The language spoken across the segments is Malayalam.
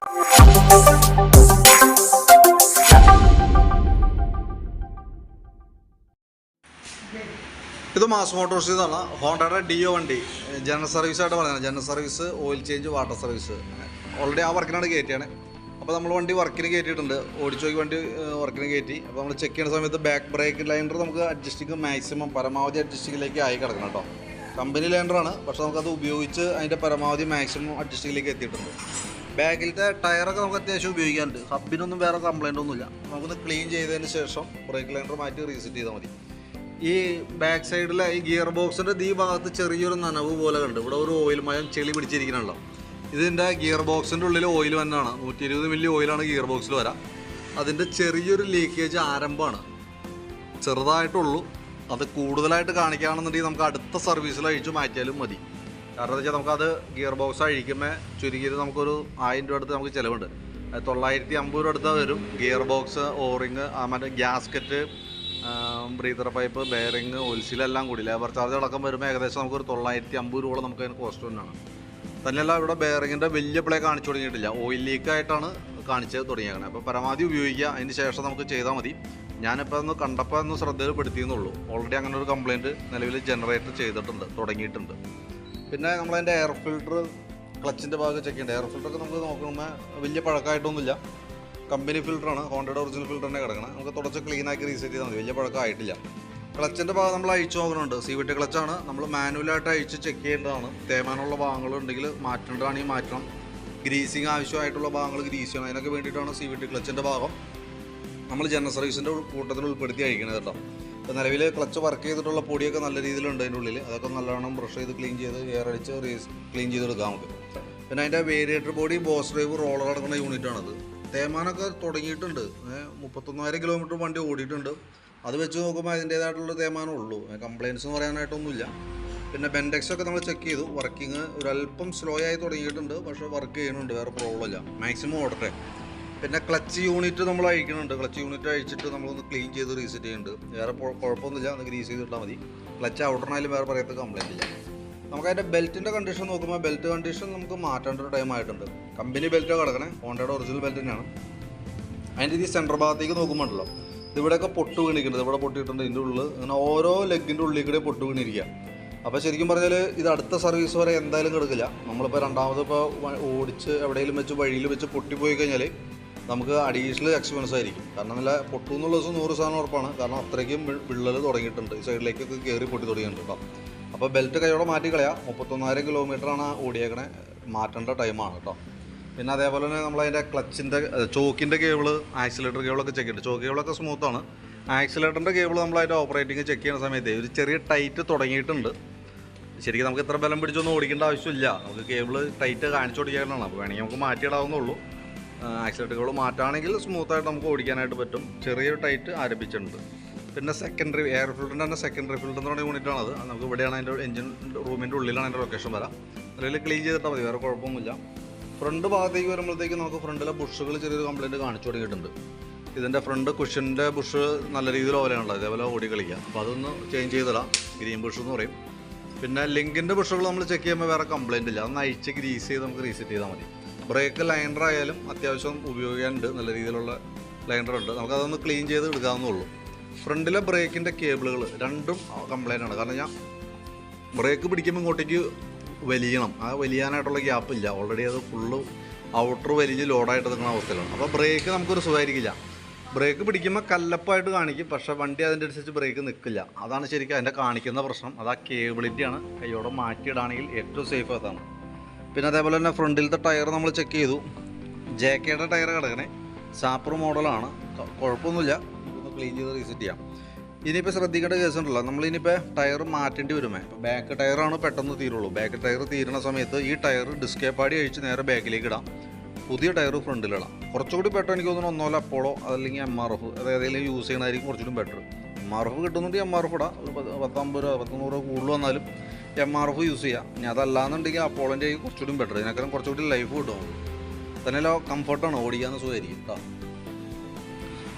ഇത് മാസ് മോട്ടോഴ്സ് ഇതാണ് ഹോണ്ടയുടെ ഡിയോ വണ്ടി ജനറൽ സർവീസായിട്ട് പറയുന്നത്. General service, oil change, water service already ആ വർക്കിനാണ് കയറ്റിയാണ്. അപ്പോൾ നമ്മൾ വണ്ടി വർക്കിന് കയറ്റിയിട്ടുണ്ട്. ഓടിച്ചു നോക്കി വണ്ടി വർക്കിന് കയറ്റി. അപ്പോൾ നമ്മൾ ചെക്ക് ചെയ്യുന്ന സമയത്ത് ബാക്ക് ബ്രേക്ക് ലൈൻഡർ നമുക്ക് അഡ്ജസ്റ്റിങ് മാക്സിമം പരമാവധി അഡ്ജസ്റ്റിങ്ങിലേക്ക് ആയി കിടക്കണം കേട്ടോ. കമ്പനി ലൈൻഡറാണ്, പക്ഷേ നമുക്കത് ഉപയോഗിച്ച് അതിൻ്റെ പരമാവധി മാക്സിമം അഡ്ജസ്റ്റിങ്ങിലേക്ക് എത്തിയിട്ടുണ്ട്. ബാക്കിലത്തെ ടയറൊക്കെ നമുക്ക് അത്യാവശ്യം ഉപയോഗിക്കാനുണ്ട്. ഹബിനൊന്നും വേറെ കംപ്ലൈൻ്റ് ഒന്നുമില്ല. നമുക്കൊന്ന് ക്ലീൻ ചെയ്തതിന് ശേഷം ബ്രേക്ക് ലൈൻഡർ മാറ്റി റീസെറ്റ് ചെയ്താൽ മതി. ഈ ബാക്ക് സൈഡിലെ ഈ ഗിയർ ബോക്സിൻ്റെ ഈ ഭാഗത്ത് ചെറിയൊരു നനവ് പോലെ കണ്ട് ഇവിടെ ഒരു ഓയിൽ മയം ചെളി പിടിച്ചിരിക്കണല്ലോ. ഇതിൻ്റെ ഗിയർ ബോക്സിൻ്റെ ഉള്ളിൽ ഓയിൽ വന്നാണ്. 120 മില്ലി ഓയിലാണ് ഗിയർ ബോക്സിൽ വരാം. അതിൻ്റെ ചെറിയൊരു ലീക്കേജ് ആരംഭമാണ്, ചെറുതായിട്ടുള്ളൂ. അത് കൂടുതലായിട്ട് കാണിക്കുകയാണെന്നുണ്ടെങ്കിൽ നമുക്ക് അടുത്ത സർവീസിൽ അഴിച്ചു മാറ്റിയാലും മതി. കാരണം എന്താ വെച്ചാൽ നമുക്കത് ഗിയർ ബോക്സ് അഴിക്കുമ്പോൾ ചുരുങ്ങിയത് നമുക്കൊരു 1000 രൂപ അടുത്ത് നമുക്ക് ചിലവുണ്ട്. 950 രൂപ അടുത്ത് വരും. ഗിയർ ബോക്സ്, ഓറിങ്, മറ്റേ ഗ്യാസ്കറ്റ്, ബ്രീതർ പൈപ്പ്, ബെയറിങ്, ഓയിൽസീലെല്ലാം കൂടി ലേബർ ചാർജ് അടക്കം വരുമ്പോൾ ഏകദേശം നമുക്കൊരു 950 രൂപ നമുക്ക് അതിന് കോസ്റ്റ് തന്നെയാണ്. തന്നെയല്ല ഇവിടെ ബെയറിങ്ങിൻ്റെ വലിയ പ്ലേ കാണിച്ചു തുടങ്ങിയിട്ടില്ല, ഓയിൽ ലീക്കായിട്ടാണ് കാണിച്ച് തുടങ്ങിയേക്കണത്. അപ്പോൾ പരമാവധി ഉപയോഗിക്കുക, അതിന് ശേഷം നമുക്ക് ചെയ്താൽ മതി. ഞാനിപ്പോൾ ഒന്ന് കണ്ടപ്പോൾ ഒന്ന് ശ്രദ്ധയിൽപ്പെടുത്തിയെന്നുള്ളൂ. ഓൾറെഡി അങ്ങനെ ഒരു കംപ്ലയിൻറ്റ് നിലവിൽ ജനറേറ്റർ ചെയ്തിട്ടുണ്ട്, തുടങ്ങിയിട്ടുണ്ട്. പിന്നെ നമ്മളതിൻ്റെ എയർ ഫിൽറ്റർ, ക്ലച്ചിൻ്റെ ഭാഗം ചെക്ക് ചെയ്യേണ്ടത്. എയർ ഫിൽറ്ററൊക്കെ നമുക്ക് നോക്കുമ്പോൾ വലിയ പഴക്കമായിട്ടൊന്നുമില്ല. കമ്പനി ഫിൽറ്ററാണ്, ഹോണ്ടയുടെ ഒറിജിനൽ ഫിൽറ്റർ തന്നെ കിടക്കണം. നമുക്ക് തുടച്ച് ക്ലീനാക്കി റീസെറ്റ് ചെയ്താൽ മതി, വലിയ പഴക്കമായിട്ടില്ല. ക്ലച്ചിൻ്റെ ഭാഗം നമ്മൾ അഴിച്ചു നോക്കുന്നുണ്ട്. CVT ക്ലച്ചാണ്, നമ്മൾ മാനുവലായിട്ട് അഴിച്ച് ചെക്ക് ചെയ്യേണ്ടതാണ്. തേമാനുള്ള ഭാഗങ്ങളുണ്ടെങ്കിൽ മാറ്റേണ്ടതാണെങ്കിൽ മാറ്റണം. ഗ്രീസിങ് ആവശ്യമായിട്ടുള്ള ഭാഗങ്ങൾ ഗ്രീസ് ചെയ്യണം. അതിനൊക്കെ വേണ്ടിയിട്ടാണ് CVT ക്ലച്ചിൻ്റെ ഭാഗം നമ്മൾ ജനറൽ സർവീസിൻ്റെ കൂട്ടത്തിൽ ഉൾപ്പെടുത്തി അഴിക്കണത് കേട്ടോ. ഇപ്പോൾ നിലവിൽ ക്ലച്ച് വർക്ക് ചെയ്തിട്ടുള്ള പൊടിയൊക്കെ നല്ല രീതിയിലുണ്ട് അതിൻ്റെ ഉള്ളിൽ. അതൊക്കെ നല്ലോണം ബ്രഷ് ചെയ്ത് ക്ലീൻ ചെയ്ത് എയർ അടിച്ച് ക്ലീൻ ചെയ്തെടുക്കാം നമുക്ക്. പിന്നെ അതിൻ്റെ വേരിയേറ്റർ ബോഡി, ബോസ് ഡ്രൈവ്, റോളർ അടക്കുന്ന യൂണിറ്റാണത്. തേമാനൊക്കെ തുടങ്ങിയിട്ടുണ്ട്. 31,000 കിലോമീറ്റർ വണ്ടി ഓടിയിട്ടുണ്ട്. അത് വെച്ച് നോക്കുമ്പോൾ അതിൻ്റേതായിട്ടുള്ള തേമാനം ഉള്ളൂ, കംപ്ലയിൻസ് എന്ന് പറയാനായിട്ടൊന്നുമില്ല. പിന്നെ ബെൻഡെക്സൊക്കെ നമ്മൾ ചെക്ക് ചെയ്തു. വർക്കിംഗ് ഒരല്പം സ്ലോ ആയി തുടങ്ങിയിട്ടുണ്ട്, പക്ഷേ വർക്ക് ചെയ്യുന്നുണ്ട്, വേറെ പ്രോബ്ലം ഇല്ല. മാക്സിമം ഓടട്ടെ. പിന്നെ ക്ലച്ച് യൂണിറ്റ് നമ്മൾ അഴിക്കുന്നുണ്ട്. ക്ലച്ച് യൂണിറ്റ് അഴിച്ചിട്ട് നമ്മളൊന്ന് ക്ലീൻ ചെയ്ത് റീസെറ്റ് ചെയ്യുന്നുണ്ട്. വേറെ കുഴപ്പമൊന്നുമില്ല, ഒന്ന് ഗ്രീസ് ചെയ്തിട്ടാൽ മതി. ക്ലച്ച് ഔട്ടറിനായാലും വേറെ പറയത്ത കംപ്ലയിൻ്റ് ഇല്ല. നമുക്ക് അതിൻ്റെ ബെൽറ്റിൻ്റെ കണ്ടീഷൻ നോക്കുമ്പോൾ ബെൽറ്റ് കണ്ടീഷൻ നമുക്ക് മാറ്റേണ്ട ഒരു ടൈം ആയിട്ടുണ്ട്. കമ്പനി ബെൽറ്റ് കിടക്കണേ, ഹോണ്ടയുടെ ഒറിജിനൽ ബെൽറ്റ് തന്നെയാണ്. അതിൻ്റെ ഈ സെൻറ്റർ ഭാഗത്തേക്ക് നോക്കുമ്പോണ്ടല്ലോ, ഇവിടെയൊക്കെ പൊട്ട് വീണിരിക്കുന്നത്. ഇവിടെ പൊട്ടിയിട്ടുണ്ട്, ഇതിൻ്റെ ഉള്ളിൽ അങ്ങനെ ഓരോ ലെഗിൻ്റെ ഉള്ളിൽ കൂടെ പൊട്ട് വീണിരിക്കുക. അപ്പോൾ ശരിക്കും പറഞ്ഞാൽ ഇത് അടുത്ത സർവീസ് വരെ എന്തായാലും കിടക്കില്ല. നമ്മളിപ്പോൾ രണ്ടാമത് ഇപ്പോൾ ഓടിച്ച് എവിടെയെങ്കിലും വെച്ച് വഴിയിൽ വെച്ച് പൊട്ടിപ്പോയി കഴിഞ്ഞാൽ നമുക്ക് അഡീഷണൽ എക്സ്പെൻസ് ആയിരിക്കും. കാരണം നല്ല പൊട്ടു എന്നുള്ള ദിവസം 100% ഉറപ്പാണ്. കാരണം അത്രയ്ക്കും വിള്ളൽ തുടങ്ങിയിട്ടുണ്ട്, ഈ സൈഡിലേക്കൊക്കെ കയറി പൊട്ടി തുടങ്ങിയിട്ടുണ്ട് കേട്ടോ. അപ്പോൾ ബെൽറ്റ് കൈയോടെ മാറ്റി കളയാം. 31,000 കിലോമീറ്ററാണ് ഓടിയേക്കണേ, മാറ്റേണ്ട ടൈമാണ് കേട്ടോ. പിന്നെ അതേപോലെ തന്നെ നമ്മളതിൻ്റെ ക്ലച്ചിൻ്റെ ചോക്കിൻ്റെ കേബിൾ, ആക്സിലേറ്റർ കേബിളൊക്കെ ചെക്ക് ചെയ്യുന്നുണ്ട്. ചോക്ക് കേബിളൊക്കെ സ്മൂത്താണ്. ആക്സിലേറ്ററിൻ്റെ കേബിൾ നമ്മളതിൻ്റെ ഓപ്പറേറ്റിംഗ് ചെക്ക് ചെയ്യുന്ന സമയത്ത് ഒരു ചെറിയ ടൈറ്റ് തുടങ്ങിയിട്ടുണ്ട്. ശരിക്കും നമുക്ക് ഇത്ര ബലം പിടിച്ചൊന്നും ഓടിക്കേണ്ട ആവശ്യമില്ല. നമുക്ക് കേബിൾ ടൈറ്റ് കാണിച്ചു ഓടിക്കാനാണ്. അപ്പോൾ വേണമെങ്കിൽ നമുക്ക് മാറ്റിയിടാവുന്നുള്ളൂ. ആക്സിലേറ്റർ കേബിൾ മാറ്റുകയാണെങ്കിൽ സ്മൂത്തായിട്ട് നമുക്ക് ഓടിക്കാനായിട്ട് പറ്റും. ചെറിയൊരു ടൈറ്റ് ആരംഭിച്ചിട്ടുണ്ട്. പിന്നെ സെക്കൻഡറി എയർ ഫിൽറ്ററിൻ്റെ തന്നെ സെക്കൻഡറി ഫിൽറ്റർ എന്ന് പറയുന്ന യൂണിറ്റാണത്. നമുക്ക് ഇവിടെയാണ് അതിൻ്റെ എഞ്ചിൻ റൂമിൻ്റെ ഉള്ളിലാണ് അതിൻ്റെ ലൊക്കേഷൻ വരാം. അതിൽ ക്ലീൻ ചെയ്തിട്ടാൽ മതി, വേറെ കുഴപ്പമൊന്നുമില്ല. ഫ്രണ്ട് ഭാഗത്തേക്ക് വരുമ്പോഴത്തേക്ക് നമുക്ക് ഫ്രണ്ടിലെ ബുഷുകൾ ചെറിയൊരു കംപ്ലയിൻറ്റ് കാണിച്ചു തുടങ്ങിയിട്ടുണ്ട്. ഇതിൻ്റെ ഫ്രണ്ട് കുഷൻ്റെ ബുഷ് നല്ല രീതിയിൽ ഓലയാണല്ലോ, അതേപോലെ ഓടി കളിക്കുക. അപ്പോൾ അതൊന്ന് ചേഞ്ച് ചെയ്തിടാം, ഗ്രീൻ ബുഷ് എന്ന് പറയും. പിന്നെ ലിങ്കിൻ്റെ ബുഷുകൾ നമ്മൾ ചെക്ക് ചെയ്യുമ്പോൾ വേറെ കംപ്ലയിൻ്റ് ഇല്ല. അതൊന്ന് അഴിച്ച് ഗ്രീസ് ചെയ്ത് നമുക്ക് റീസെറ്റ് ചെയ്താൽ മതി. ബ്രേക്ക് ലൈനർ ആയാലും അത്യാവശ്യം ഉപയോഗിക്കാനുണ്ട്, നല്ല രീതിയിലുള്ള ലൈനറുണ്ട്. നമുക്കതൊന്ന് ക്ലീൻ ചെയ്ത് എടുക്കാവുന്നുള്ളൂ. ഫ്രണ്ടിലെ ബ്രേക്കിൻ്റെ കേബിളുകൾ രണ്ടും കംപ്ലയിൻ്റ് ആണ്. കാരണം ഞാൻ ബ്രേക്ക് പിടിക്കുമ്പോൾ ഇങ്ങോട്ടേക്ക് വലിയണം, ആ വലിയാനായിട്ടുള്ള ഗ്യാപ്പില്ല. ഓൾറെഡി അത് ഫുള്ള് ഔട്ടർ വലിഞ്ഞ് ലോഡായിട്ട് നിൽക്കുന്ന അവസ്ഥയിലാണ്. അപ്പോൾ ബ്രേക്ക് നമുക്കൊരു സുഖമായിരിക്കില്ല. ബ്രേക്ക് പിടിക്കുമ്പോൾ കല്ലപ്പായിട്ട് കാണിക്കും, പക്ഷേ വണ്ടി അതിൻ്റെ അനുസരിച്ച് ബ്രേക്ക് നിൽക്കില്ല. അതാണ് ശരിക്കും അതിൻ്റെ കാണിക്കുന്ന പ്രശ്നം. അത് ആ കേബിളിറ്റിയാണ്. കൈയോടെ മാറ്റിയിടാണെങ്കിൽ ഏറ്റവും സേഫ് അതാണ്. പിന്നെ അതേപോലെ തന്നെ ഫ്രണ്ടിലത്തെ ടയർ നമ്മൾ ചെക്ക് ചെയ്തു. JKയുടെ ടയർ കിടക്കണേ, സാപ്പർ മോഡലാണ്, കുഴപ്പമൊന്നുമില്ല. ഒന്ന് ക്ലീൻ ചെയ്ത് റീസെറ്റ് ചെയ്യാം. ഇനിയിപ്പോൾ ശ്രദ്ധിക്കേണ്ട കേസുണ്ടല്ലോ, നമ്മളിനിയിപ്പോൾ ടയർ മാറ്റേണ്ടി വരുമേ. ബാക്ക് ടയറാണ് പെട്ടെന്ന് തീരുള്ളൂ. ബാക്ക് ടയർ തീരുന്ന സമയത്ത് ഈ ടയർ ഡിസ്കേപ്പാടി അഴിച്ച് നേരെ ബാക്കിലേക്ക് ഇടാം, പുതിയ ടയർ ഫ്രണ്ടിലിടാം. കുറച്ചുകൂടി ബെറ്റർ എനിക്ക് തോന്നുന്നു ഒന്നോല അപ്പോളോ അതല്ലെങ്കിൽ MRF, അത് ഏതെങ്കിലും യൂസ് ചെയ്യണമായിരിക്കും കുറച്ചുകൂടി ബെറ്റർ. MRF കിട്ടുന്നുണ്ടെങ്കിൽ MRF ഇടാം. ഒരു 150 രൂപ 100 രൂപ കൂടുതൽ വന്നാലും MRF യൂസ് ചെയ്യാം. ഇനി അതല്ലാന്നുണ്ടെങ്കിൽ അപ്പോളോൻ്റെ കുറച്ചുകൂടി ബെറ്റർ, ഇതിനേക്കാളും കുറച്ചുകൂടി ലൈഫ് കിട്ടും. തന്നെയല്ല കംഫർട്ടാണ്, ഓടിക്കാന്ന് സുഖമായിരിക്കും കേട്ടോ.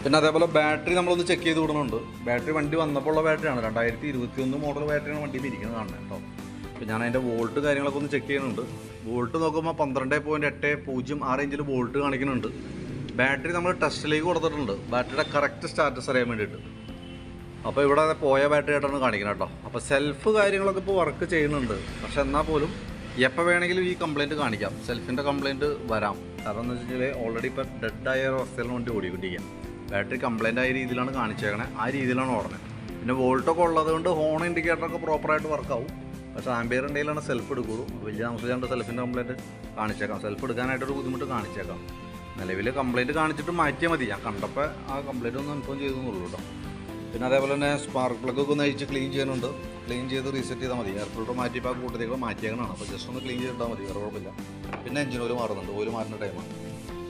പിന്നെ അതേപോലെ ബാറ്ററി നമ്മളൊന്ന് ചെക്ക് ചെയ്ത് വിടുന്നുണ്ട്. ബാറ്ററി വണ്ടി വന്നപ്പോൾ ഉള്ള ബാറ്ററിയാണ്, 2021 മോഡൽ ബാറ്ററിയാണ് വണ്ടിയിൽ ഇരിക്കുന്നത് കാണുന്നത് കേട്ടോ. അപ്പോൾ ഞാൻ അതിൻ്റെ വോൾട്ട് കാര്യങ്ങളൊക്കെ ഒന്ന് ചെക്ക് ചെയ്യുന്നുണ്ട്. വോൾട്ട് നോക്കുമ്പോൾ 12.80 ആ റേഞ്ചിൽ വോൾട്ട് കാണിക്കുന്നുണ്ട്. ബാറ്ററി നമ്മൾ ടെസ്റ്റിലേക്ക് കൊടുത്തിട്ടുണ്ട്, ബാറ്ററിയുടെ കറക്റ്റ് സ്റ്റാറ്റസ് അറിയാൻ വേണ്ടിയിട്ട്. അപ്പോൾ ഇവിടെ പോയ ബാറ്ററി ആയിട്ടാണ് കാണിക്കുന്നത് കേട്ടോ. അപ്പോൾ സെൽഫ് കാര്യങ്ങളൊക്കെ ഇപ്പോൾ വർക്ക് ചെയ്യുന്നുണ്ട്. പക്ഷെ എന്നാൽ പോലും എപ്പോൾ വേണമെങ്കിലും ഈ കംപ്ലയിൻറ്റ് കാണിക്കാം, സെൽഫിൻ്റെ കംപ്ലയിൻറ്റ് വരാം. കാരണം എന്ന് വെച്ച് കഴിഞ്ഞാൽ ഓൾറെഡി ഇപ്പോൾ ഡെഡായ അവസ്ഥയിലാണ് വണ്ടി ഓടിക്കൊണ്ടിരിക്കുക. ബാറ്ററി കംപ്ലയിൻ്റ് ആയ രീതിയിലാണ് കാണിച്ചേക്കണേ, ആ രീതിയിലാണ് ഓടണേ. പിന്നെ വോൾട്ടൊക്കെ ഉള്ളത് കൊണ്ട് ഹോൺ ഇൻഡിക്കേറ്ററൊക്കെ പ്രോപ്പറായിട്ട് വർക്കാവും. പക്ഷേ ആംബിയർ ഉണ്ടെങ്കിലാണ് സെൽഫ് എടുക്കുള്ളൂ. വലിയ താമസിച്ചാണ്ട് സെൽഫിൻ്റെ കംപ്ലയിൻറ്റ് കാണിച്ചേക്കാം, സെൽഫ് എടുക്കാനായിട്ടൊരു ബുദ്ധിമുട്ട് കാണിച്ചേക്കാം. നിലവിൽ കംപ്ലയിൻറ്റ് കാണിച്ചിട്ട് മാറ്റിയാൽ മതി. ഞാൻ കണ്ടപ്പോൾ ആ കംപ്ലയിൻറ്റ് ഒന്ന് ഇൻഫോം ചെയ്തെന്നുള്ളൂ കേട്ടോ. പിന്നെ അതേപോലെ തന്നെ സ്പാർക്ക് പ്ലഗൊക്കെ ഒന്ന് അഴിച്ച് ക്ലീൻ ചെയ്യാനുണ്ട്. ക്ലീൻ ചെയ്ത് റീസെറ്റ് ചെയ്താൽ മതി. എയർ ഫിൽറ്റർ മാറ്റിയപ്പോൾ ആ കൂട്ടത്തേക്ക് മാറ്റിയേക്കണതാണ്. അപ്പോൾ ജസ്റ്റ് ഒന്ന് ക്ലീൻ ചെയ്തിട്ടാൽ മതി, വേറെ കുഴപ്പമില്ല. പിന്നെ എഞ്ചിൻ ഓയിൽ മാറുന്നുണ്ട്, ഓയിൽ മാറുന്ന ടൈമാണ്.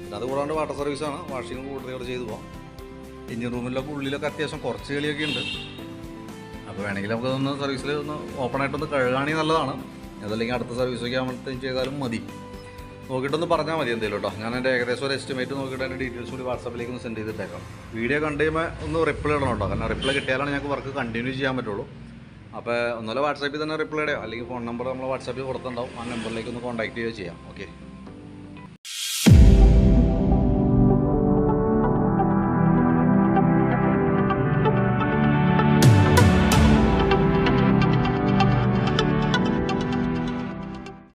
പിന്നെ അതുകൂടാണ്ട് വാട്ടർ സർവീസാണ്, വാഷിംഗ് കൂട്ടത്തേക്ക് ചെയ്ത് പോകാം. എഞ്ചിൻ റൂമിലൊക്കെ ഉള്ളിലൊക്കെ അത്യാവശ്യം കുറച്ച് ചെളിയൊക്കെ ഉണ്ട്. അപ്പോൾ വേണമെങ്കിൽ നമുക്കതൊന്ന് സർവീസിൽ ഒന്ന് ഓപ്പണായിട്ടൊന്ന് കഴുകുകയാണെങ്കിൽ നല്ലതാണ്. അതല്ലെങ്കിൽ അടുത്ത സർവീസൊക്കെ ആകുമ്പോഴത്തേക്കും ചെയ്താലും മതി. നോക്കിയിട്ടൊന്ന് പറഞ്ഞാൽ മതി എന്തെങ്കിലും കേട്ടോ. ഞാൻ എൻ്റെ ഏകദേശം ഒരു എസ്റ്റിമേറ്റ് നോക്കിയിട്ട് അതിൻ്റെ ഡീറ്റെയിൽസ് കൂടി വാട്സാപ്പിലേക്ക് ഒന്ന് സെൻഡ് ചെയ്തിട്ടേക്കാം. വീഡിയോ കണ്ടു കഴിയുമ്പോൾ ഒന്ന് റിപ്ലൈ ഇടണം കേട്ടോ. കാരണം റിപ്ലൈ കിട്ടിയാലാണ് ഞങ്ങൾക്ക് വർക്ക് കണ്ടിന്യൂ ചെയ്യാൻ പറ്റുള്ളൂ. അപ്പോൾ ഒന്നുമല്ല വാട്സാപ്പിൽ തന്നെ റിപ്ലൈ ഇടുക, അല്ലെങ്കിൽ ഫോൺ നമ്പർ നമ്മൾ വാട്സാപ്പിൽ കൊടുത്തിട്ടുണ്ടാവും, ആ നമ്പറിലേക്ക് ഒന്ന് കോൺടാക്ട് ചെയ്യുകയോ ചെയ്യാം. ഓക്കെ.